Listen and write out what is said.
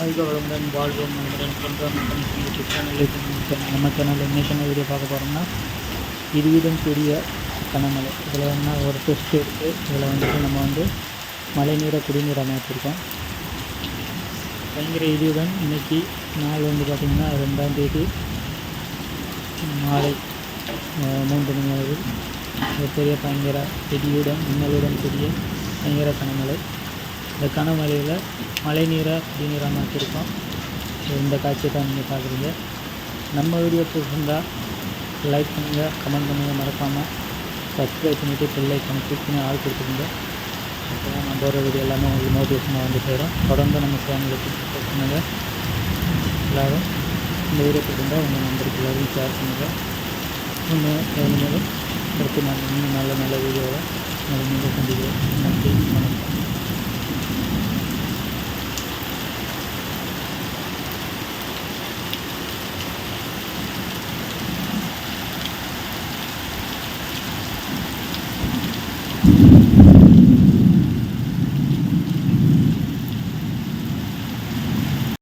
வாழ்க வளமுடன் வாழ்வோம் நலமுடன் போன்ற மக்கள் யூடியூப் சேனலில் நம்ம சேனலில் இன்றைக்கி என்ன வீடியோ பார்க்க போகிறோம்னா இருவிதம் கூடிய கனமழை. இதில் என்ன ஒரு டெஸ்ட் இருக்குது. இதில் வந்துட்டு நம்ம மழைநீரை குடிநீரை மாற்றிருக்கோம். பயங்கர இடியுடன் இன்றைக்கி நாள் பார்த்திங்கன்னா 2ஆம் தேதி மாலை 3 மணி அளவில் பெரிய பயங்கர இடியுடன் மின்னலுடன் கூடிய பயங்கர கனமழை. இந்த கனமழையில் மழைநீரை குடிநீராக மாற்றிருக்கோம். இந்த காட்சியை தான் நீங்கள் பார்க்குறீங்க. நம்ம வீடியோ பிடிச்சிருந்தால் லைக் பண்ணுங்கள், கமெண்ட் பண்ணுங்கள், மறக்காமல் சப்ஸ்கிரைப் பண்ணிவிட்டு பெல் ஐக்கானை கிளிக் பண்ணி ஆள் கொடுத்துருங்க. அப்போ தான் நம்ம போகிற வீடியோ எல்லாமே உங்களுக்கு நோட்டிஃபிகேஷனாக சேரும். தொடர்ந்து நம்ம சேனலுக்கு சப்ஸ்கிரைப் பண்ணுங்கள். எல்லோரும் இந்த வீடியோ பிடிச்சிருந்தால் உங்கள் நம்பருக்கு எல்லோரும் ஷேர் பண்ணுங்கள். இன்னும் அடுத்து நான் இன்னும் நல்ல வீடியோவை நீங்கள் சந்திக்கிறேன். நன்றி, வணக்கம்.